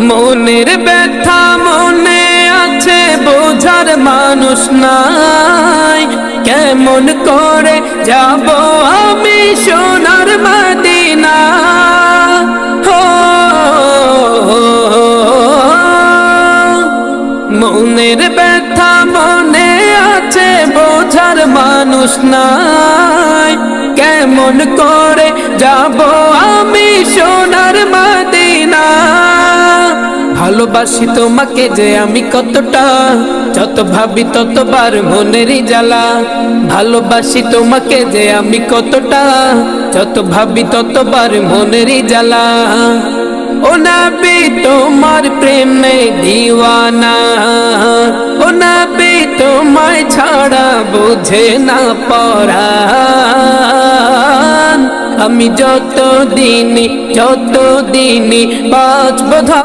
মনের ব্যথা মনে আছে, বোঝার মানুষ নাই। কেমন করে যাব আমি সোনার মদিনা? মনের ব্যথা মনে আছে, বোঝার মানুষ নাই। কেমন করে যাব আমি সোনার মদিনা? ভালোবাসি তোমাকে যে আমি কতটা, যত ভাবি ততবার মনেরই জ্বালা। ভালোবাসি তোমাকে যে আমি কতটা, যত ভাবি ততবার মনেরই জ্বালা। ও নবী তোমার প্রেমে দিওয়ানা, ও নবী তোমায় ছাড়া বুঝে না পরাণ। আমি যত দিনই বাঁচব।